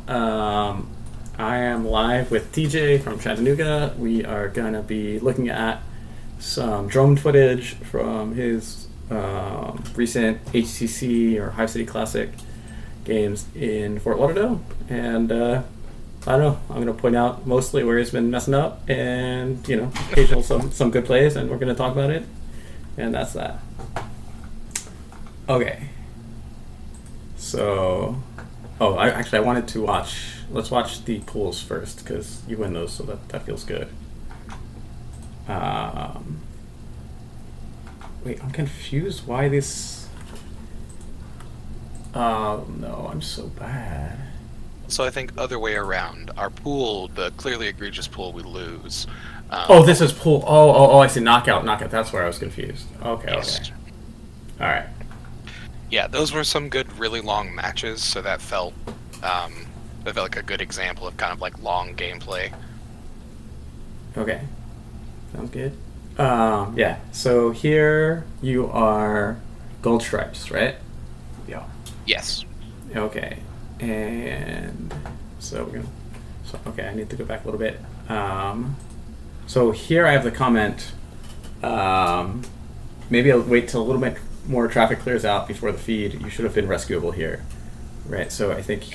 I am live with TJ from Chattanooga. We are going to be looking at some drone footage from his recent HCC or Hive City Classic games in Fort Lauderdale. And I don't know, I'm going to point out mostly where he's been messing up and, occasional some good plays, and we're going to talk about it. And that's that. Okay. So, I wanted to watch. Let's watch the pools first because you win those, so that feels good. Wait, I'm confused. Why this? Oh no, I'm so bad. So I think other way around. Our pool, the clearly egregious pool, we lose. This is pool. Oh, I see. Knockout. That's where I was confused. Okay. Yes. Okay. All right. Yeah, those were some good, really long matches. So that felt like a good example of kind of like long gameplay. Okay. Sounds good. Yeah. So here you are, gold stripes, right? Yeah. Yes. Okay. And so we're gonna. So okay, I need to go back a little bit. So here I have the comment. Maybe I'll wait till a little bit more traffic clears out before the feed. You should have been rescuable here, right? So I think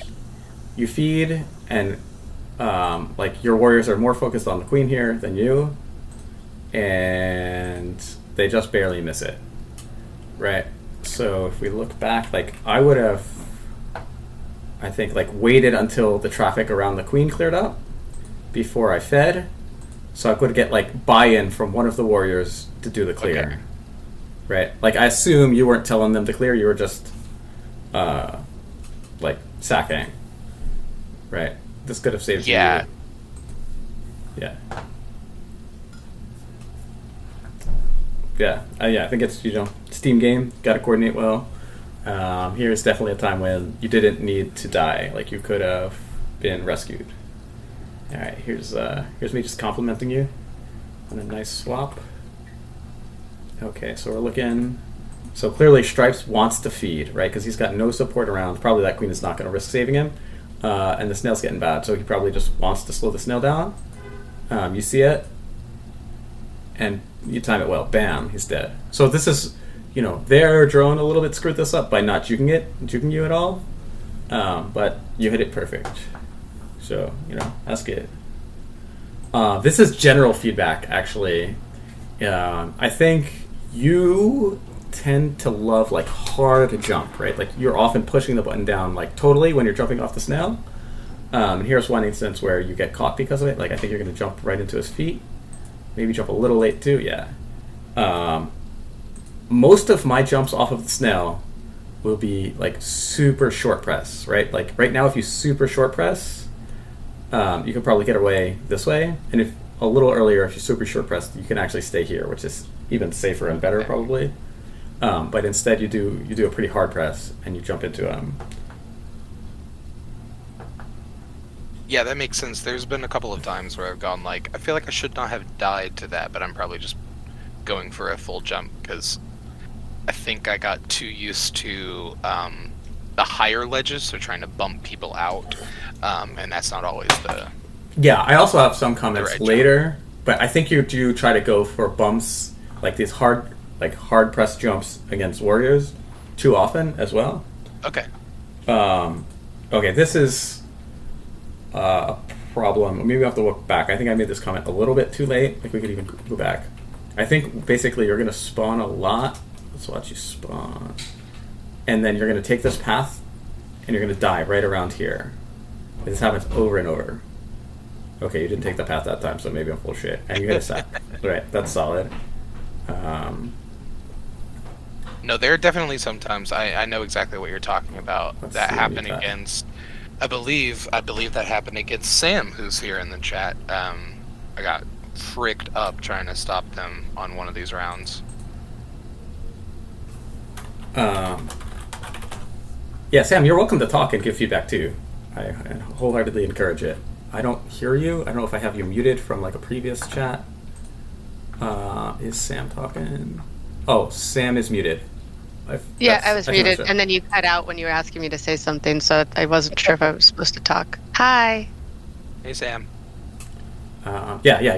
you feed, and like your warriors are more focused on the queen here than you, and they just barely miss it, right? So if we look back, like I would have, I think, like waited until the traffic around the queen cleared up before I fed, so I could get like buy-in from one of the warriors to do the clear. Okay. Right? Like, I assume you weren't telling them to clear, you were just, like, sacking. Right? This could have saved you. Yeah. Yeah, I think it's, Steam game, gotta coordinate well. Here's definitely a time when you didn't need to die. Like, you could have been rescued. Alright, here's me just complimenting you on a nice swap. Okay, so we're looking. So clearly Stripes wants to feed, right? Because he's got no support around. Probably that queen is not going to risk saving him. And the snail's getting bad, so he probably just wants to slow the snail down. You see it, and you time it well. Bam, he's dead. So this is, their drone a little bit screwed this up by not juking you at all. But you hit it perfect. So, that's good. This is general feedback, actually. I think you tend to love like hard jump, right? Like you're often pushing the button down like totally when you're jumping off the snail. And here's one instance where you get caught because of it. Like I think you're going to jump right into his feet. Maybe jump a little late too. Yeah. Most of my jumps off of the snail will be like super short press, right? Like right now, if you super short press, you can probably get away this way. And if a little earlier, if you super short press, you can actually stay here, which is even safer and better probably. But instead, you do a pretty hard press and you jump into him. Yeah, that makes sense. There's been a couple of times where I've gone like, I feel like I should not have died to that, but I'm probably just going for a full jump because I think I got too used to the higher ledges, so trying to bump people out, and that's not always the. Yeah, I also have some comments right later, but I think you do try to go for bumps, like these hard press jumps against warriors too often as well. Okay. Okay, this is a problem. Maybe we have to look back. I think I made this comment a little bit too late. Like we could even go back. I think basically you're going to spawn a lot. Let's watch you spawn. And then you're going to take this path and you're going to die right around here. This happens over and over. Okay, you didn't take the path that time, so maybe I'm full shit. And you hit a sack. Right, that's solid. No, there are definitely sometimes I know exactly what you're talking about. That happened against. I believe that happened against Sam, who's here in the chat. I got fricked up trying to stop them on one of these rounds. Yeah, Sam, you're welcome to talk and give feedback too. I wholeheartedly encourage it. I don't hear you. I don't know if I have you muted from like a previous chat. Is Sam talking? Oh, Sam is muted. Yeah, I I was think that's muted, right. and then you cut out when you were asking me to say something, so I wasn't sure if I was supposed to talk. Hi. Hey, Sam. Yeah.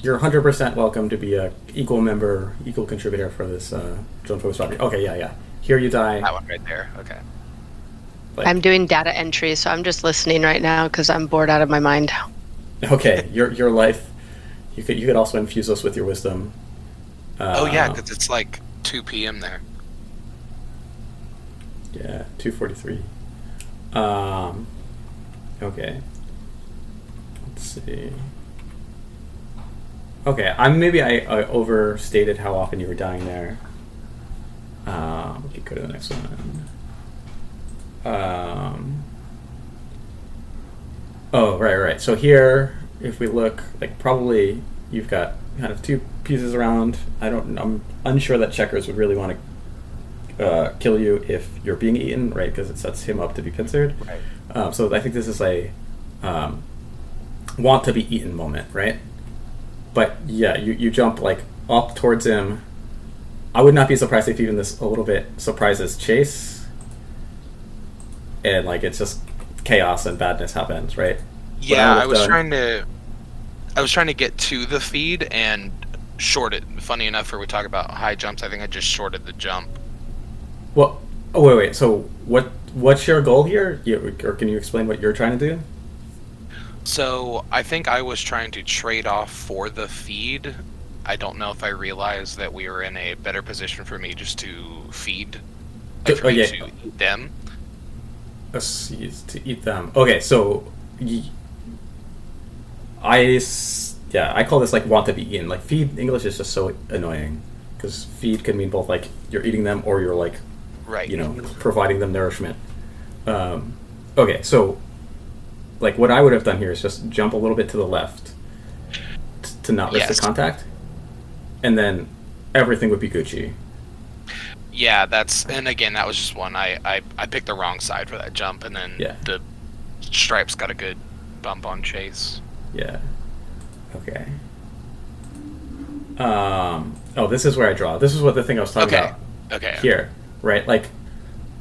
You're 100% welcome to be a equal member, equal contributor for this drone focus property. Okay, yeah. Here you die. That one right there. Okay. Like, I'm doing data entry, so I'm just listening right now because I'm bored out of my mind. okay, your life. You could also infuse us with your wisdom. Oh yeah, Uh, because it's like 2 p.m. there. yeah, 243. Okay. Let's see. Okay, I overstated how often you were dying there. We could go to the next one. Oh, right. So here, if we look, like probably you've got kind of two pieces around. I'm unsure that checkers would really want to kill you if you're being eaten, right? Because it sets him up to be pincered. Right. So I think this is a want to be eaten moment, right? But yeah, you jump like up towards him. I would not be surprised if even this a little bit surprises Chase, and like it's just chaos and badness happens, right? Yeah, I was trying to get to the feed and short it. Funny enough, for we talk about high jumps, I think I just shorted the jump. Well, oh wait. So what's your goal here? Or can you explain what you're trying to do? So I think I was trying to trade off for the feed. I don't know if I realized that we were in a better position for me just to feed, like for me to eat them. To eat them. Okay, so I call this like want to be eaten. Like feed English is just so annoying because feed can mean both like you're eating them or you're like Right. providing them nourishment. Okay, so like what I would have done here is just jump a little bit to the left to not risk the contact, and then everything would be Gucci. Yeah, and again, that was just one. I picked the wrong side for that jump, and then the stripes got a good bump on Chase. Yeah. Okay. Oh, this is where I draw. This is what the thing I was talking about. Okay. Here, right? Like,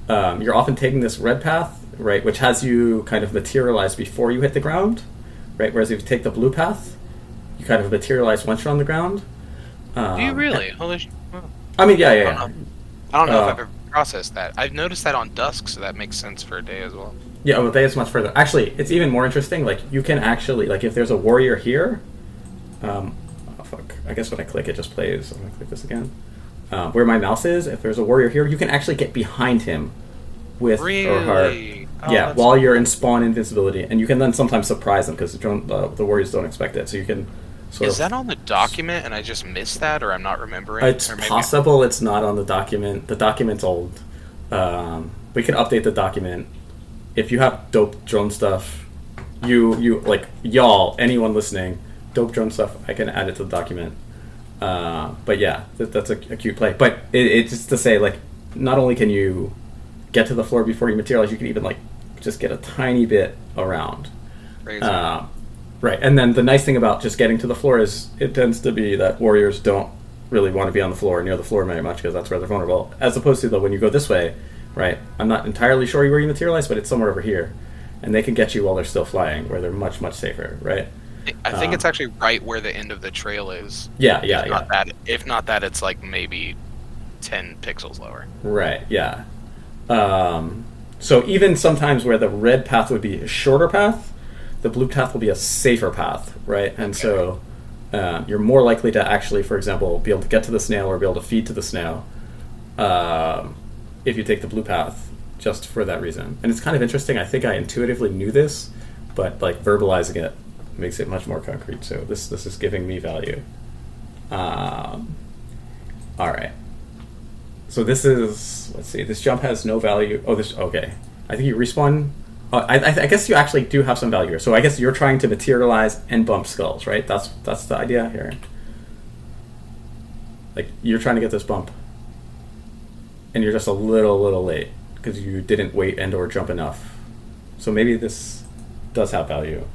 you're often taking this red path, right, which has you kind of materialize before you hit the ground, right? Whereas if you take the blue path, you kind of materialize once you're on the ground. Do you really? Holy sh- I mean, yeah. I don't know if I've ever processed that. I've noticed that on dusk, so that makes sense for a day as well. Yeah, well, day is much further. Actually, it's even more interesting. Like, you can actually, like, if there's a warrior here, oh, fuck. I guess when I click, it just plays. I'm going to click this again. Where my mouse is, if there's a warrior here, you can actually get behind him with or her. Yeah, while you're in spawn invincibility, and you can then sometimes surprise them because the warriors don't expect it. So you can Is that on the document and I just missed that, or I'm not remembering? It's possible it's not on the document. The document's old. We can update the document. If you have dope drone stuff, you like y'all, anyone listening, dope drone stuff, I can add it to the document. But yeah, that's a cute play. But it's just to say, like, not only can you get to the floor before you materialize, you can even like just get a tiny bit around. Crazy. Right, and then the nice thing about just getting to the floor is it tends to be that warriors don't really want to be on the floor, near the floor very much, because that's where they're vulnerable. As opposed to, though, when you go this way, right, I'm not entirely sure where you materialize, but it's somewhere over here. And they can get you while they're still flying, where they're much, much safer, right? I think it's actually right where the end of the trail is. Yeah. If not that, it's like maybe 10 pixels lower. Right, yeah. So even sometimes where the red path would be a shorter path, the blue path will be a safer path, right? And so you're more likely to actually, for example, be able to get to the snail or be able to feed to the snail if you take the blue path, just for that reason. And it's kind of interesting. I think I intuitively knew this, but like verbalizing it makes it much more concrete. So this is giving me value. All right. So this is, let's see, this jump has no value. Oh, okay. I think you respawn. I guess you actually do have some value here. So I guess you're trying to materialize and bump skulls, right? That's the idea here. Like, you're trying to get this bump. And you're just a little late because you didn't wait and or jump enough. So maybe this does have value.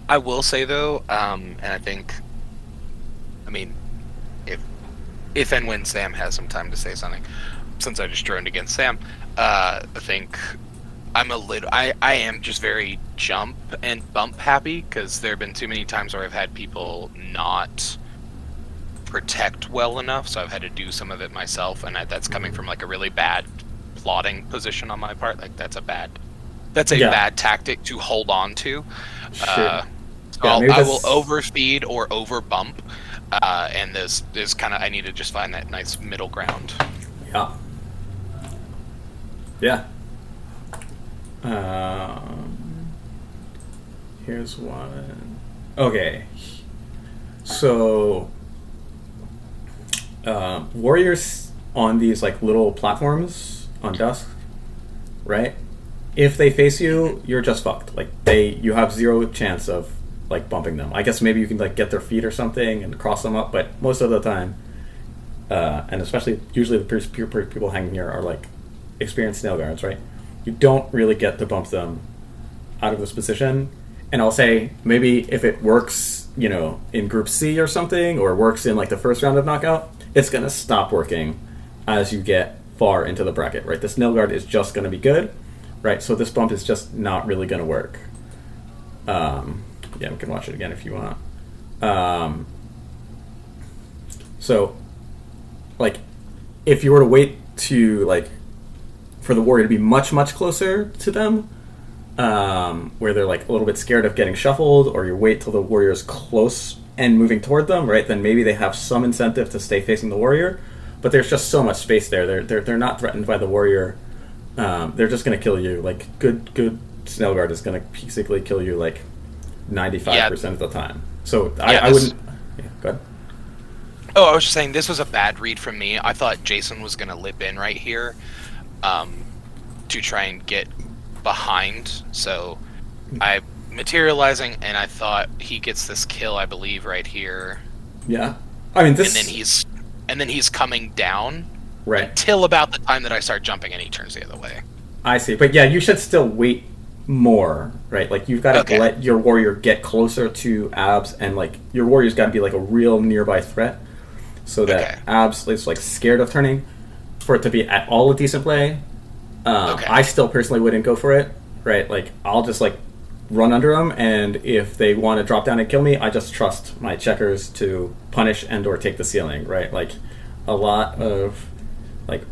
I will say, though, and I think, I mean, if and when Sam has some time to say something, since I just droned against Sam, I think I am just very jump and bump happy, because there have been too many times where I've had people not protect well enough, so I've had to do some of it myself, and that's coming from like a really bad plotting position on my part. Like that's a bad tactic to hold on to. Sure. So Yeah, maybe I will that's- overfeed or over bump, and there's kind of, I need to just find that nice middle ground. Yeah. Yeah. Here's one. Okay. So, warriors on these like little platforms on Dusk, right? If they face you, you're just fucked. Like you have zero chance of like bumping them. I guess maybe you can like get their feet or something and cross them up, but most of the time, and especially usually the people hanging here are like experienced snail guards, right? You don't really get to bump them out of this position. And I'll say maybe if it works, you know, in Group C or something, or works in like the first round of knockout, it's gonna stop working as you get far into the bracket, right? The snail guard is just gonna be good, right? So this bump is just not really gonna work. Yeah, we can watch it again if you want. So, like, if you were to wait to like for the warrior to be much closer to them, where they're like a little bit scared of getting shuffled, or you wait till the warrior's close and moving toward them, right? Then maybe they have some incentive to stay facing the warrior, but there's just so much space there. They're not threatened by the warrior. They're just gonna kill you. Like good snail guard is gonna basically kill you like 95% of the time. So I wouldn't. Yeah, go ahead. Oh, I was just saying, this was a bad read from me. I thought Jason was going to lip in right here, to try and get behind. So I materializing, and I thought he gets this kill, I believe, right here. Yeah, I mean this. And then he's coming down, right, until about the time that I start jumping, and he turns the other way. I see, but yeah, you should still wait more, right? Like you've got to let your warrior get closer to Abs, and like your warrior's got to be like a real nearby threat, so that Abs is like scared of turning, for it to be at all a decent play. I still personally wouldn't go for it, right? Like I'll just like run under them, and if they want to drop down and kill me, I just trust my checkers to punish and or take the ceiling, right? Like a lot of like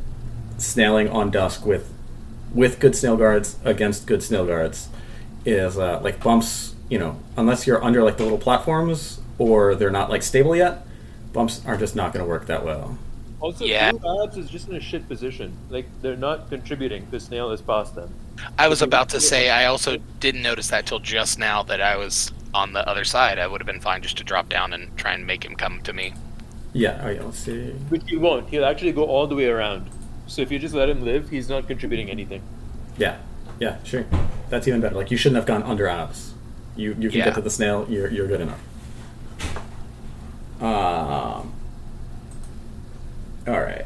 snailing on Dusk with good snail guards against good snail guards is like bumps, you know, unless you're under like the little platforms or they're not like stable yet, bumps are just not going to work that well. Also, Blue Abs is just in a shit position. Like, they're not contributing. The snail is past them. I was about to say, I also didn't notice that till just now that I was on the other side. I would have been fine just to drop down and try and make him come to me. Yeah, oh yeah, let's see. But he won't. He'll actually go all the way around. So if you just let him live, he's not contributing anything. Yeah, sure. That's even better. Like, you shouldn't have gone under Abs. You can get to the snail, you're good enough. Alright.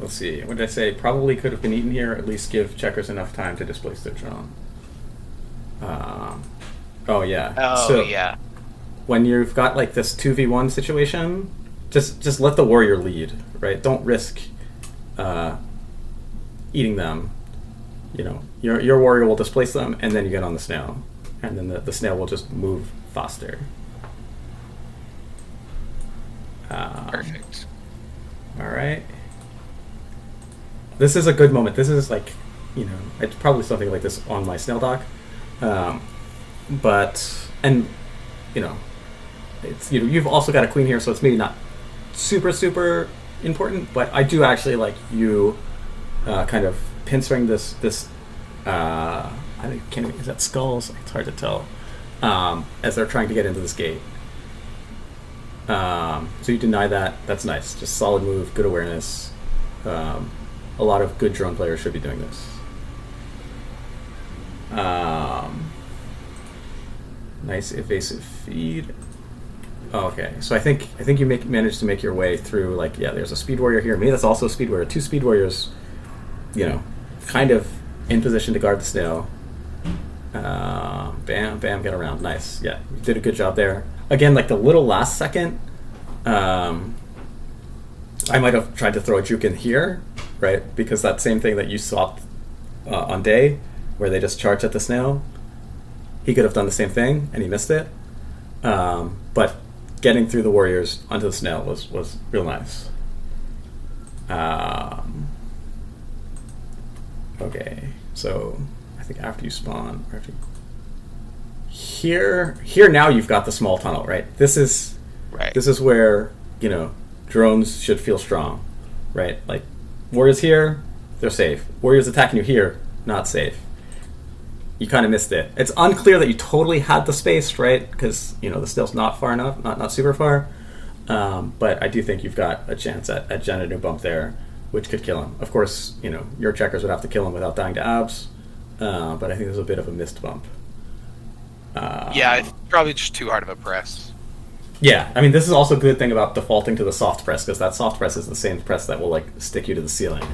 Let's see. What did I say? Probably could have been eaten here. At least give checkers enough time to displace their drone. Oh, yeah. Oh, so, yeah. When you've got, like, this 2v1 situation, just let the warrior lead, right? Don't risk eating them. You know, your warrior will displace them, and then you get on the snail. And then the snail will just move faster. Perfect. Alright. This is a good moment. This is like, you know, it's probably something like this on my snail dock. But, and, you know, it's, you know, you've also got a queen here, so it's maybe not super important, but I do actually like you kind of pincering this I can't even, is that skulls? It's hard to tell. As they're trying to get into this gate. So you deny that. That's nice. Just solid move, good awareness. A lot of good drone players should be doing this. Nice evasive feed. Oh, okay, so I think you managed to make your way through. Like, yeah, there's a speed warrior here. Maybe that's also a speed warrior. Two speed warriors, you know, kind of in position to guard the snail. Bam, get around. Nice. Yeah, you did a good job there. Again, like the little last second I might have tried to throw a juke in here, right? Because that same thing that you swapped on day, where they just charge at the snail, he could have done the same thing, and he missed it. But getting through the warriors onto the snail was real nice. Okay, so I think after you spawn, or after you, here now you've got the small tunnel, right? This is where, drones should feel strong, right? Like, warriors here, they're safe. Warriors attacking you here, not safe. You kind of missed it. It's unclear that you totally had the space, right? Because, the snail's not far enough, not super far. But I do think you've got a chance at generating a bump there, which could kill him. Of course, your checkers would have to kill him without dying to abs. But I think there's a bit of a missed bump. Yeah, it's probably just too hard of a press. Yeah, I mean, this is also a good thing about defaulting to the soft press, because that soft press is the same press that will stick you to the ceiling,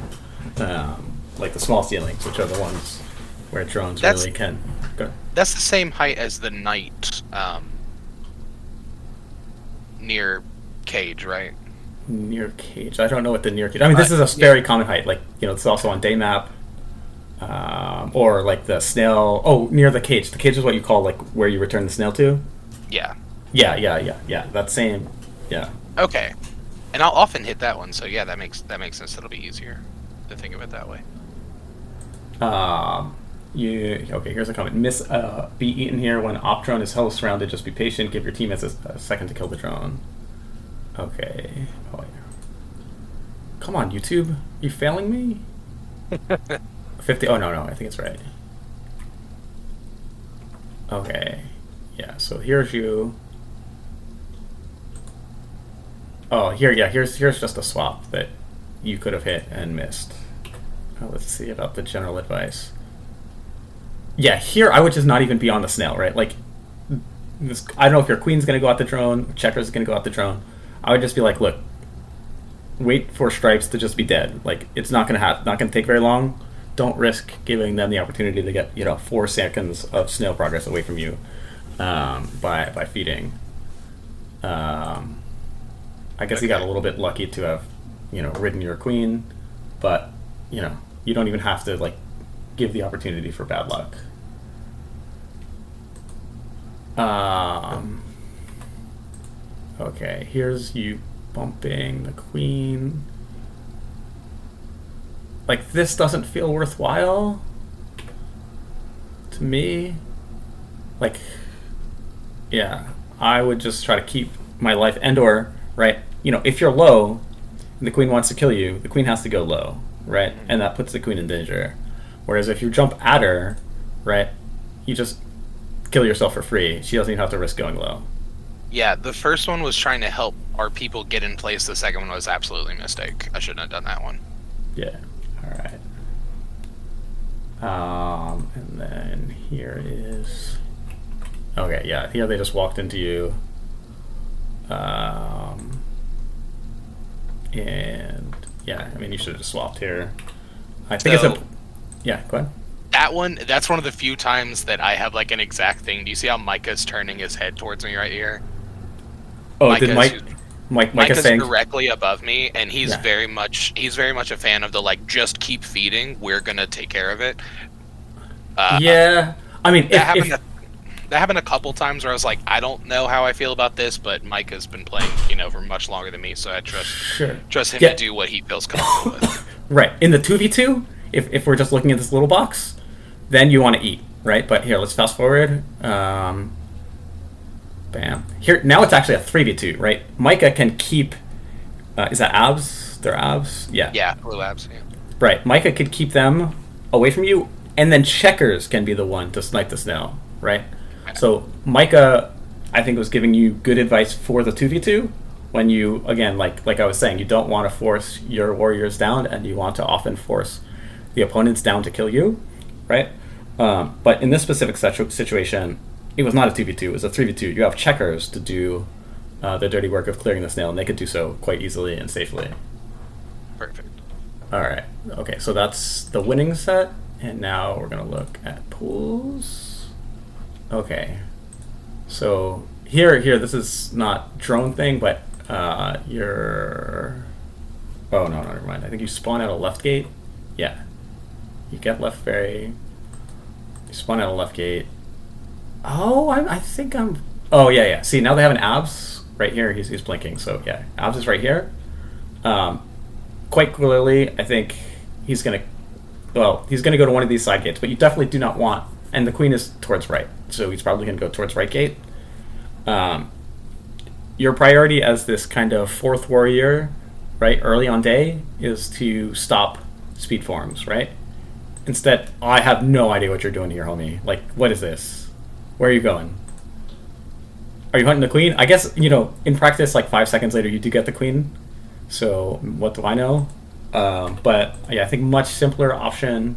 like the small ceilings, which are the ones where drones really can. Go. That's the same height as the knight near cage, right? Near cage. I don't know what the near cage. I mean, this is a very common height. Like, it's also on day map, or like the snail. Oh, near the cage. The cage is what you call where you return the snail to. Yeah. Yeah. That same. Yeah. Okay, and I'll often hit that one. So yeah, that makes sense. It'll be easier to think of it that way. Okay, here's a comment. Be eaten here when op drone is held surrounded. Just be patient. Give your teammates a second to kill the drone. Okay. Oh, yeah. Come on, YouTube. You failing me? 50. Oh, no. I think it's right. Okay. Yeah, so here's you. Oh, here's just a swap that you could have hit and missed. Let's see about the general advice. Yeah, here I would just not even be on the snail, right? Like, I don't know if your queen's going to go out the drone, checker's going to go out the drone. I would just be like, look, wait for stripes to just be dead. Like, it's not going to take very long. Don't risk giving them the opportunity to get 4 seconds of snail progress away from you by feeding. I guess you got a little bit lucky to have ridden your queen, but you don't even have to give the opportunity for bad luck. Okay, here's you bumping the queen. This doesn't feel worthwhile to me. Yeah, I would just try to keep my life, and/or, right, if you're low and the queen wants to kill you, the queen has to go low, right? And that puts the queen in danger. Whereas if you jump at her, right, you just kill yourself for free. She doesn't even have to risk going low. Yeah, the first one was trying to help our people get in place. The second one was absolutely a mistake. I shouldn't have done that one. Yeah. All right. And then here is. Okay. Yeah. Here they just walked into you. And yeah, I mean, you should have just swapped here. I think it's a. Yeah. Go ahead. That's one of the few times that I have an exact thing. Do you see how Micah's turning his head towards me right here? Oh, did Micah's saying directly above me, and he's very much a fan of the just keep feeding. We're gonna take care of it. Yeah, I mean, that happened a couple times where I was like, I don't know how I feel about this, but Micah's been playing, for much longer than me, so I trust him to do what he feels comfortable with. Right. In the 2v2, if we're just looking at this little box, then you want to eat, right? But here, let's fast forward. Bam. Here, now it's actually a 3v2, right? Micah can keep... is that abs? They're abs? Yeah. Yeah, blue abs, yeah. Right. Micah could keep them away from you, and then checkers can be the one to snipe the snail, right? So Micah, I think, was giving you good advice for the 2v2 when you, again, like I was saying, you don't want to force your warriors down, and you want to often force the opponents down to kill you, right? But in this specific situation, it was not a 2v2, it was a 3v2. You have checkers to do the dirty work of clearing the snail, and they could do so quite easily and safely. Perfect. All right. Okay, so that's the winning set, and now we're going to look at pools. Okay. So here, this is not drone thing, but you're... Oh, no, never mind. I think you spawn out a left gate. Yeah. You get left ferry. You spawn out a left gate. Oh, I think I'm... Oh, yeah. See, now they have an abs right here. He's blinking, so yeah. Abs is right here. Quite clearly, I think he's going to... Well, he's going to go to one of these side gates, but you definitely do not want... And the queen is towards right, so he's probably going to go towards right gate. Your priority as this kind of fourth warrior, right, early on day, is to stop speed forms, right? Instead, I have no idea what you're doing here, homie. Like, what is this? Where are you going? Are you hunting the queen? I guess, in practice, like 5 seconds later, you do get the queen. So, what do I know? But, yeah, I think much simpler option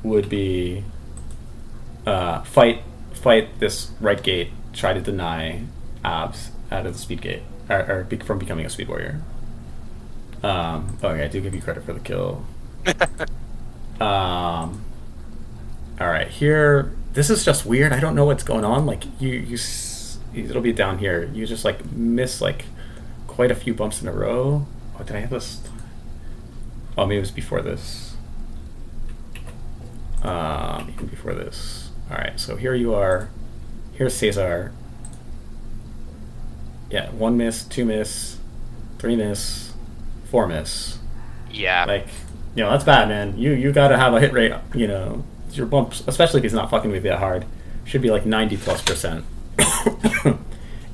would be fight this right gate, try to deny abs out of the speed gate, or from becoming a speed warrior. Okay, I do give you credit for the kill. All right, here. This is just weird. I don't know what's going on. Like it'll be down here. You just like miss like quite a few bumps in a row. Oh, did I have this? Oh, maybe it was before this. Even before this. All right, so here you are. Here's Cesar. Yeah, 1 miss, 2 miss, 3 miss, 4 miss. Yeah. Like, that's bad, man. You gotta have a hit rate, your bumps, especially if he's not fucking with you that hard, should be like 90+%.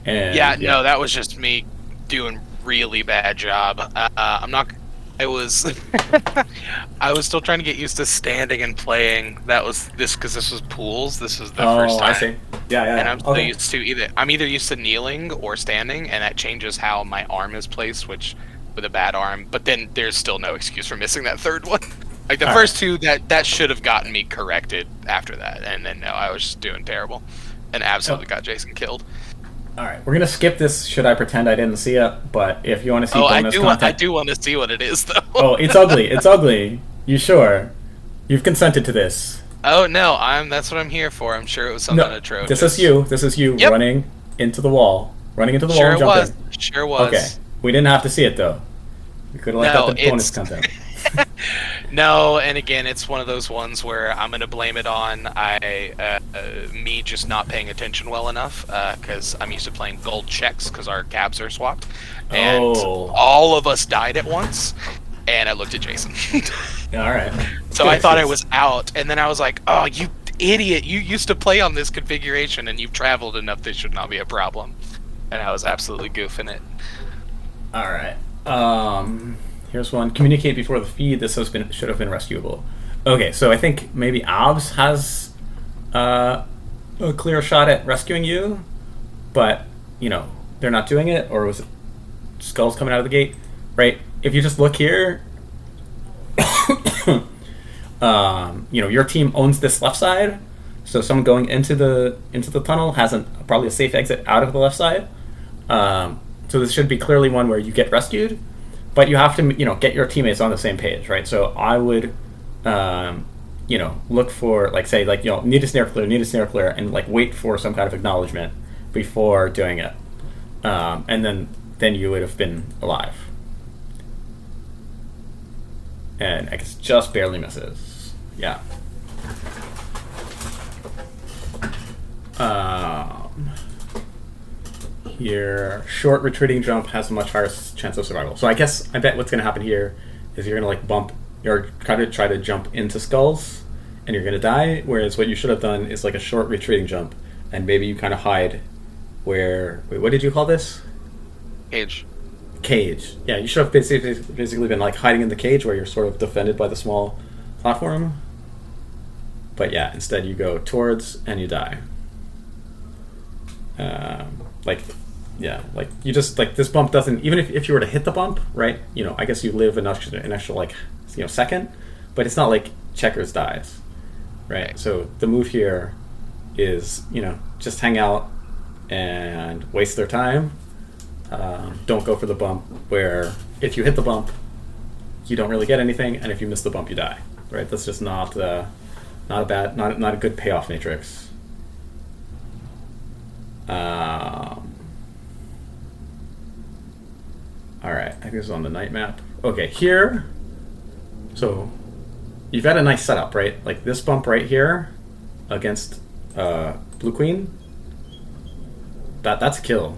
And yeah, no, that was just me doing really bad job. I was still trying to get used to standing and playing. Because this was pools. This was the first time. I see. Yeah. And I'm still used to I'm either used to kneeling or standing, and that changes how my arm is placed, which with a bad arm. But then there's still no excuse for missing that third one. Like the first two, that should have gotten me corrected after that, and then no, I was just doing terrible, and absolutely got Jason killed. All right, we're gonna skip this. Should I pretend I didn't see it? But if you want to see bonus content, I do want to see what it is, though. Oh, it's ugly. It's ugly. You sure? You've consented to this. Oh no, that's what I'm here for. I'm sure it was something atrocious. This is you running into the wall, wall and jumping. Sure was. Okay, we didn't have to see it though. We could have left out the bonus content. No, and again, it's one of those ones where I'm gonna blame it on me just not paying attention well enough, because I'm used to playing gold checks because our cabs are swapped, and all of us died at once, and I looked at Jason. All right. So I thought I was out, and then I was like, "Oh, you idiot! You used to play on this configuration, and you've traveled enough. This should not be a problem." And I was absolutely goofing it. All right. Here's one. Communicate before the feed. This should have been rescuable. Okay, so I think maybe Abs has a clear shot at rescuing you, but they're not doing it. Or was it Skulls coming out of the gate? Right. If you just look here, your team owns this left side, so someone going into the tunnel has probably a safe exit out of the left side. So this should be clearly one where you get rescued. But you have to, get your teammates on the same page, right? So I would, look for, need a snare clear, and, wait for some kind of acknowledgement before doing it. And then you would have been alive. And I guess just barely misses. Yeah. Your short retreating jump has a much higher chance of survival. So I bet what's going to happen here is you're going to bump, or try to jump into Skulls, and you're going to die. Whereas what you should have done is a short retreating jump, and maybe you kind of hide where. Wait, what did you call this? Cage. Yeah, you should have basically been hiding in the cage where you're sort of defended by the small platform. But yeah, instead you go towards and you die. You just this bump doesn't, even if you were to hit the bump, right? I guess you live an extra second, but it's not like Checkers dies, right? So the move here is just hang out and waste their time. Don't go for the bump where if you hit the bump, you don't really get anything, and if you miss the bump, you die, right? That's just not a good payoff matrix. All right, I think this is on the night map. Okay, here. So you've got a nice setup, right? Like this bump right here against blue queen. That's a kill,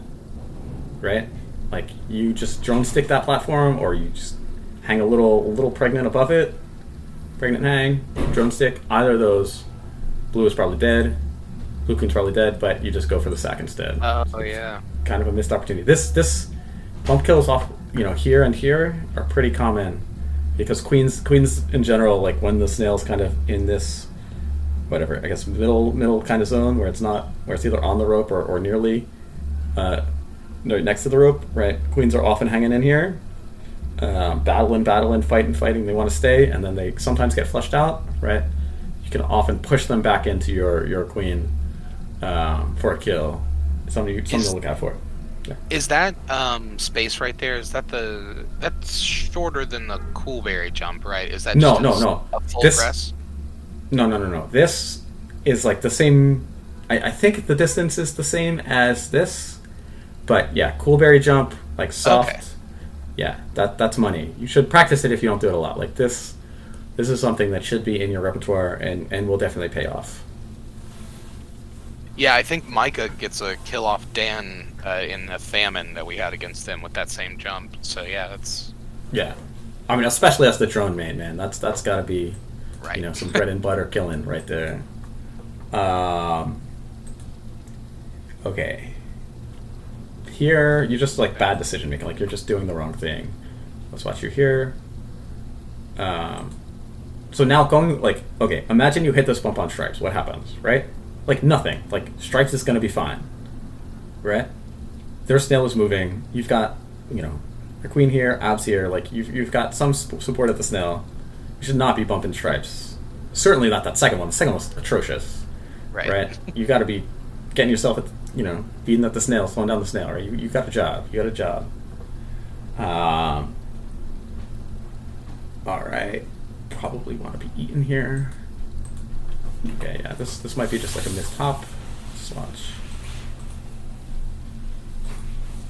right? Like you just drone stick that platform, or you just hang a little pregnant above it, pregnant hang, drone stick. Either of those, blue is probably dead, blue queen's probably dead, but you just go for the sack instead. Oh yeah. Kind of a missed opportunity. This bump kills off, here and here are pretty common, because queens in general, like when the snail's kind of in this, whatever, I guess middle kind of zone where it's either on the rope or nearly next to the rope, right? Queens are often hanging in here, battling, fighting. They want to stay, and then they sometimes get flushed out, right? You can often push them back into your queen for a kill. Something to look out for. Yeah. Is that space right there? Is that that's shorter than the coolberry jump, right? Is that No. a full This- press? No. This is like the same. I think the distance is the same as this, but yeah, coolberry jump, like soft. Okay. Yeah, that's money. You should practice it if you don't do it a lot. Like this is something that should be in your repertoire and will definitely pay off. Yeah, I think Micah gets a kill off Dan in the famine that we had against him with that same jump. So yeah, that's Yeah, I mean, especially as the drone main, man. That's got to be, right. some bread and butter killing right there. Okay. Here, you're just like bad decision making. Like you're just doing the wrong thing. Let's watch you here. So now okay, imagine you hit this bump on stripes. What happens, right? Like nothing. Like stripes is going to be fine, right? Their snail is moving. You've got, a queen here, abs here. Like you've got some support at the snail. You should not be bumping stripes. Certainly not that second one. The second one was atrocious, right? You got to be getting yourself at, beating at the snail, slowing down the snail, right? You got a job. You got a job. All right. Probably want to be eaten here. Okay, yeah, this might be just like a missed hop. Let's watch.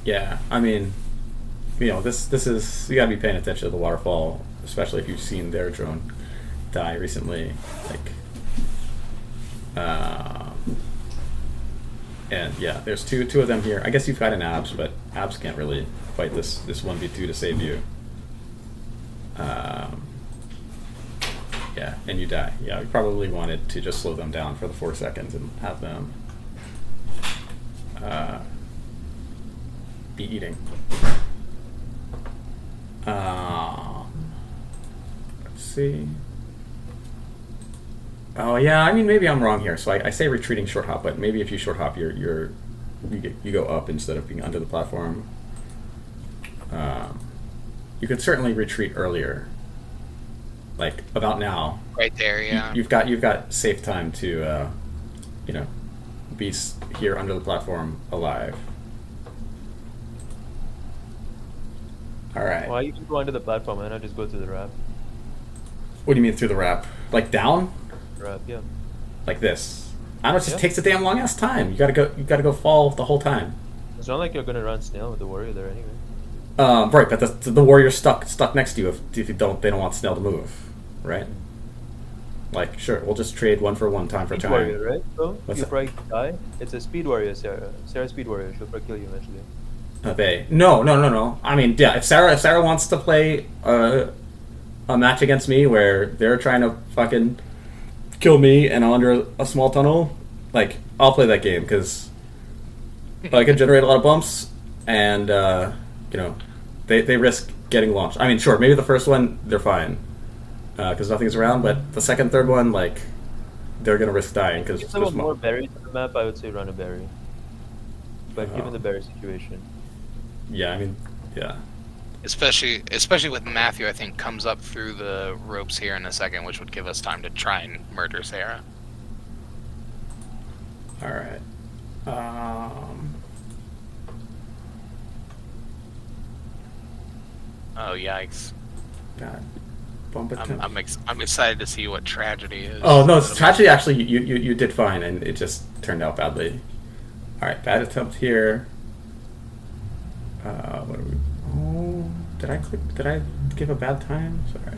Yeah, I mean, this is, you gotta be paying attention to the waterfall, especially if you've seen their drone die recently. And yeah, there's two of them here. I guess you've got an abs, but abs can't really fight this 1v2 to save you. Yeah, and you die. Yeah, we probably wanted to just slow them down for the 4 seconds and have them be eating. Let's see. Oh yeah, I mean maybe I'm wrong here. So I say retreating short hop, but maybe if you short hop, you go up instead of being under the platform. You could certainly retreat earlier. Like about now, Right there, yeah. You've got safe time to, be here under the platform alive. All right. Why you can go under the platform and not just go through the wrap? What do you mean through the wrap? Like down? Wrap, yeah. Like this? I don't know. It just Yeah. takes a damn long ass time. You gotta go fall the whole time. It's not like you're gonna run snail with the warrior there anyway. Right, but the warrior's stuck next to you if they don't want Snail to move, right? Like, sure, we'll just trade 1 for 1, time for Speed time. warrior, right? So What's you that? probably die. It's a speed warrior, Sarah. Sarah speed warrior. She'll probably kill you eventually. They no. I mean, yeah. If Sarah wants to play a match against me where they're trying to fucking kill me and I'm under a small tunnel, like I'll play that game because I can generate a lot of bumps and they risk getting launched. I mean, sure, maybe the first one they're fine because nothing's around, but the second, third one, like they're gonna risk dying because If there were more berries on the map, I would say run a berry. But given the berry situation, yeah, I mean, yeah. Especially with Matthew, I think comes up through the ropes here in a second, which would give us time to try and murder Sarah. All right. Oh yikes! God. Bump attempt. I'm excited to see what tragedy is. Oh no, it's tragedy. Actually, you did fine, and it just turned out badly. All right, bad attempt here. What are we? Oh, Did I click? Did I give a bad time? Sorry.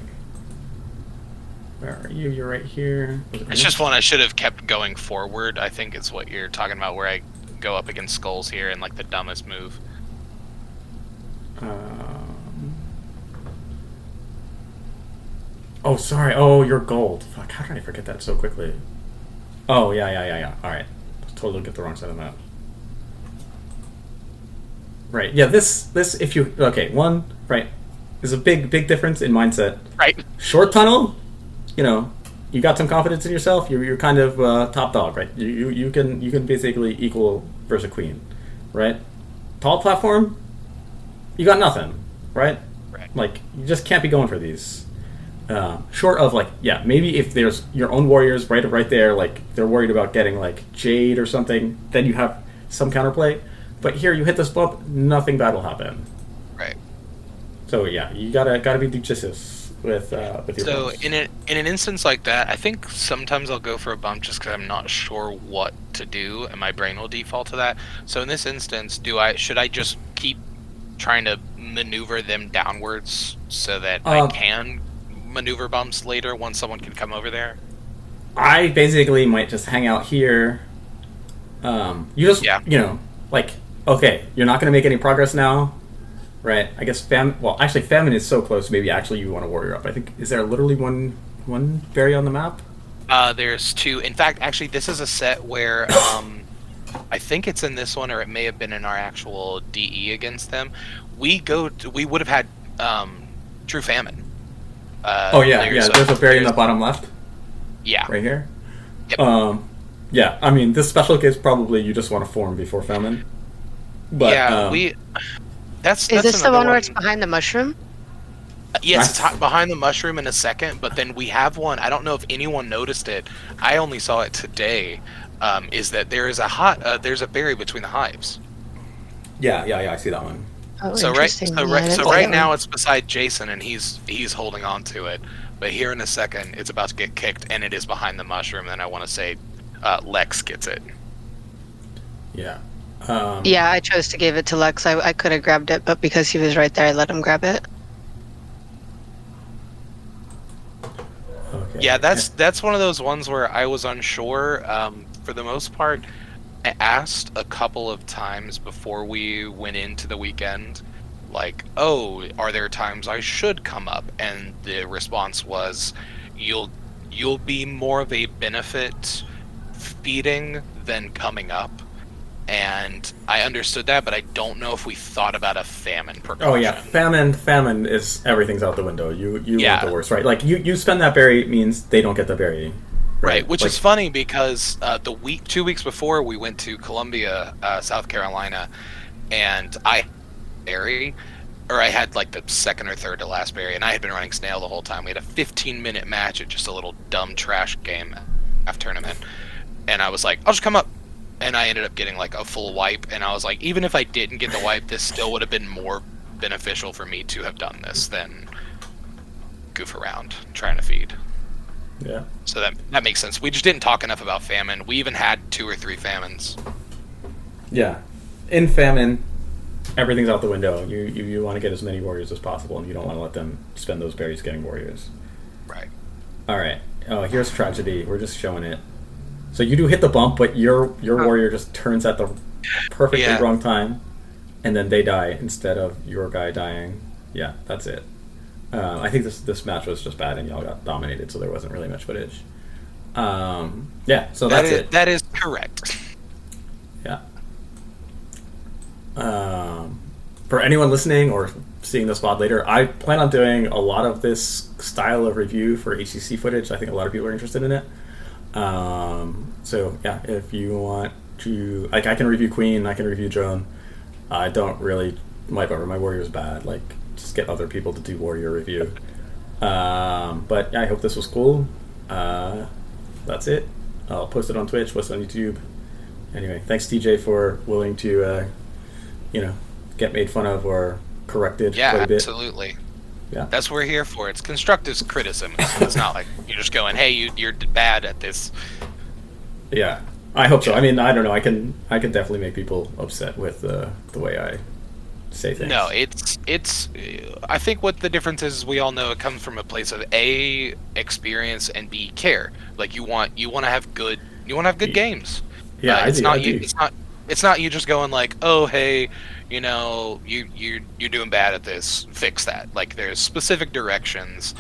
Where are you? You're right here. It's just one I should have kept going forward. I think it's what you're talking about, where I go up against skulls here and like the dumbest move. Oh, sorry. Oh, you're gold. Fuck, how did I forget that so quickly? Oh, yeah. Alright. Totally get the wrong side of that. Right. Yeah, this, if you... Okay, one, right. There's a big difference in mindset. Right. Short tunnel, you know, you got some confidence in yourself, you're kind of top dog, right? You can basically equal versus queen, right? Tall platform, you got nothing, right? Right. Like, you just can't be going for these. Short of, like, yeah, maybe if there's your own warriors right there, like, they're worried about getting, like, Jade or something, then you have some counterplay. But here, you hit this bump, nothing bad will happen. Right. So, yeah, you gotta be judicious with your So bumps. in an instance like that, I think sometimes I'll go for a bump just because I'm not sure what to do, and my brain will default to that. So in this instance, should I just keep trying to maneuver them downwards so that I can maneuver bumps later once someone can come over there? I basically might just hang out here. You just, you know, like, okay, you're not going to make any progress now, right? I guess Famine is so close, maybe actually you want to warrior up. I think, is there literally one berry on the map? There's two. In fact, actually, this is a set where I think it's in this one, or it may have been in our actual DE against them. We would have had True Famine. There's a berry in the bottom left. Yeah. Right here. Yep. Yeah, I mean, this special case probably you just want to form before Famine. But, yeah, That's Is this the another one where it's behind the mushroom? Yes, it's behind the mushroom in a second, but then we have one. I don't know if anyone noticed it. I only saw it today. Is that there is there's a berry between the hives. Yeah, I see that one. Oh, So interesting. right now it's beside Jason, and he's holding on to it. But here in a second, it's about to get kicked, and it is behind the mushroom. And I want to say, Lex gets it. Yeah. Yeah, I chose to give it to Lex. I could have grabbed it, but because he was right there, I let him grab it. Okay. Yeah, that's one of those ones where I was unsure. For the most part, I asked a couple of times before we went into the weekend, like, "Oh, are there times I should come up?" And the response was, "You'll be more of a benefit feeding than coming up." And I understood that, but I don't know if we thought about a famine precaution. Oh yeah, famine is everything's out the window. You want the worst, right? Like you spend that berry means they don't get the berry. Right, which is funny because 2 weeks before we went to Columbia, South Carolina, and I had like the second or third to last berry, and I had been running snail the whole time. We had a 15-minute match at just a little dumb trash game after tournament, and I was like, I'll just come up. And I ended up getting like a full wipe, and I was like, even if I didn't get the wipe, this still would have been more beneficial for me to have done this than goof around trying to feed. Yeah. So that makes sense. We just didn't talk enough about famine. We even had 2 or 3 famines. Yeah. In famine, everything's out the window. You want to get as many warriors as possible, and you don't want to let them spend those berries getting warriors. Right. All right. Oh, here's tragedy. We're just showing it. So you do hit the bump, but your warrior just turns at the perfectly wrong time, and then they die instead of your guy dying. Yeah, that's it. I think this match was just bad, and y'all got dominated, so there wasn't really much footage. Yeah, so that's it. That is correct. Yeah. For anyone listening or seeing this VOD later, I plan on doing a lot of this style of review for HCC footage. I think a lot of people are interested in it. So yeah, if you want to, like, I can review Queen, I can review Drone. I don't really my warrior's bad. Like, just get other people to do warrior review. But yeah, I hope this was cool. That's it. I'll post it on Twitch, post it on YouTube. Anyway, thanks TJ for willing to, get made fun of or corrected quite a bit. Absolutely. Yeah, that's what we're here for. It's constructive criticism. It's not like you're just going, "Hey, you're bad at this." Yeah, I hope so. I mean, I don't know. I can definitely make people upset with the way I say things. No, it's. I think what the difference is, we all know it comes from a place of A, experience, and B, care. Like you want to have good games. Yeah, I it's do. not I you. do. It's not you just going like, oh hey, you're doing bad at this. Fix that. Like there's specific directions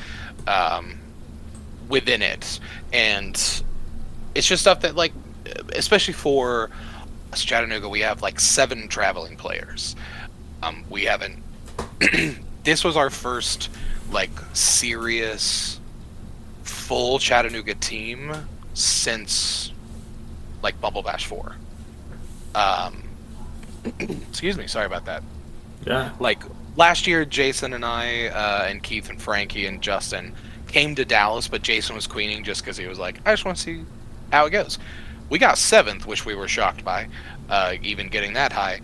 within it, and it's just stuff that, like, especially for Chattanooga, we have like 7 traveling players. We haven't. This was our first like serious full Chattanooga team since like Bumble Bash 4. Excuse me, sorry about that. Yeah. Like last year, Jason and I and Keith and Frankie and Justin came to Dallas, but Jason was queening just because he was like, I just want to see how it goes. We got 7th, which we were shocked by, even getting that high,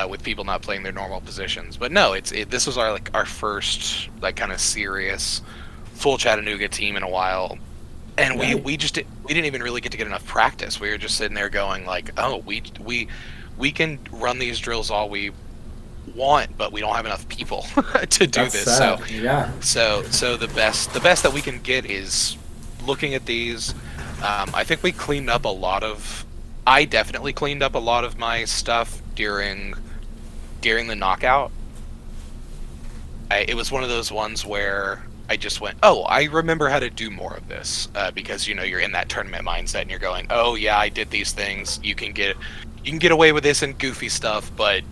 with people not playing their normal positions. But no, this was our first like kind of serious full Chattanooga team in a while, and we didn't even really get to get enough practice. We were just sitting there going like, oh, we can run these drills all we want, but we don't have enough people to do this. Sad. So yeah. So the best that we can get is looking at these. I think we cleaned up a lot of. I definitely cleaned up a lot of my stuff during the knockout. It was one of those ones where I just went, oh, I remember how to do more of this, because you're in that tournament mindset and you're going, oh yeah, I did these things. You can get away with this and goofy stuff, but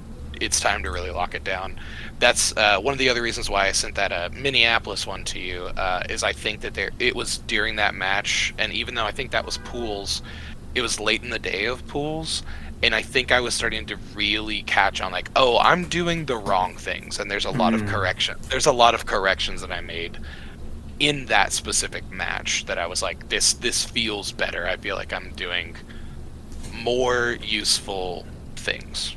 it's time to really lock it down. That's one of the other reasons why I sent that Minneapolis one to you, is I think that it was during that match, and even though I think that was pools, it was late in the day of pools, and I think I was starting to really catch on like, oh, I'm doing the wrong things, and there's a lot of correction. There's a lot of corrections that I made in that specific match that I was like, this feels better. I feel like I'm doing more useful things.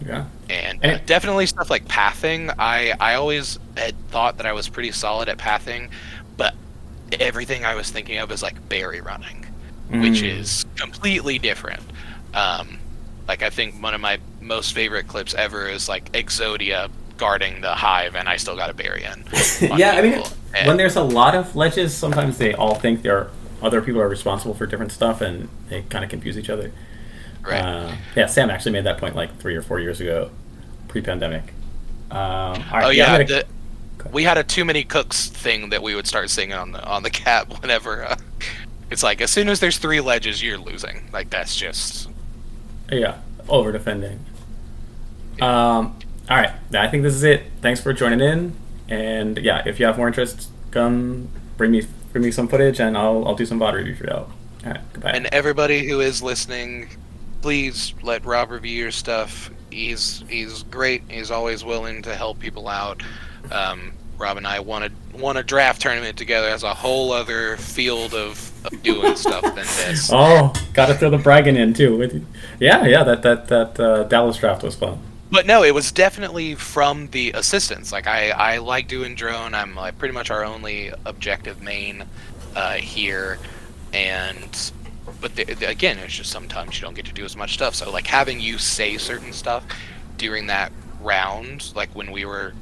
Yeah. And definitely stuff like pathing. I always had thought that I was pretty solid at pathing, but everything I was thinking of is like berry running, which is completely different. Like I think one of my most favorite clips ever is like Exodia guarding the Hive, and I still got a berry in. Yeah, I mean, when there's a lot of ledges, sometimes they all think other people are responsible for different stuff, and they kind of confuse each other. Right. Yeah, Sam actually made that point like 3 or 4 years ago, pre-pandemic. All right, oh yeah, we had a too many cooks thing that we would start singing on the cap whenever. It's like as soon as there's 3 ledges, you're losing. Like that's just. Yeah, over defending. All right, I think this is it. Thanks for joining in, and yeah, if you have more interest, come bring me some footage, and I'll do some VOD review for you. All right, goodbye. And everybody who is listening, please let Rob review your stuff. He's great. He's always willing to help people out. Rob and I won a draft tournament together as a whole other field of doing stuff than this. Oh, gotta throw the bragging in too. Yeah, that Dallas draft was fun. But no, it was definitely from the assistants. Like I like doing drone. I'm like pretty much our only objective main here, but again, it's just sometimes you don't get to do as much stuff. So like having you say certain stuff during that round, like when we were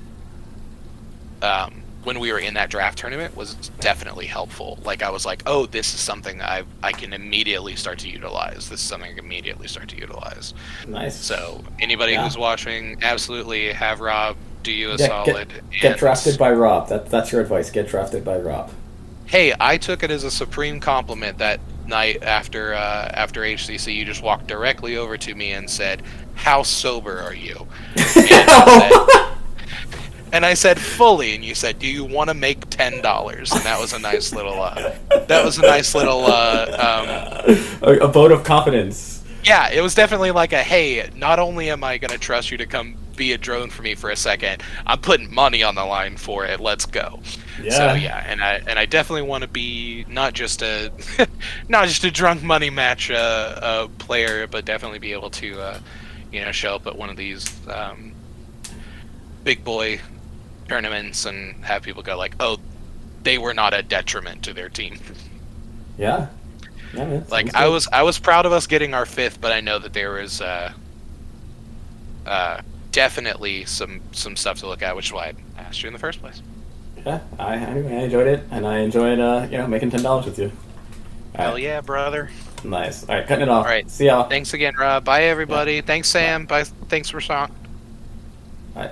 in that draft tournament, was definitely helpful. Like I was like, oh, this is something I can immediately start to utilize. This is something I can immediately start to utilize. Nice. So anybody who's watching, absolutely have Rob do you a solid. Get drafted by Rob. That's your advice. Get drafted by Rob. Hey, I took it as a supreme compliment that night after HCC. You just walked directly over to me and said, "How sober are you?" And I said fully, and you said, "Do you want to make $10?" And that was a nice little. A vote of confidence. Yeah, it was definitely like a, hey, not only am I gonna trust you to come be a drone for me for a second, I'm putting money on the line for it. Let's go. Yeah. So yeah, and I definitely want to be not just a drunk money match player, but definitely be able to show up at one of these big boy tournaments and have people go like, oh, they were not a detriment to their team. Yeah. Yeah, man, like I was proud of us getting our 5th, but I know that there was definitely some stuff to look at, which is why I asked you in the first place. Yeah, anyway, I enjoyed it, and I enjoyed making $10 with you. All Hell right. yeah, brother. Nice. All right, cutting it off. All right. See y'all. Thanks again, Rob. Bye, everybody. Thanks, Sam. Bye. Thanks, Rashawn. Bye.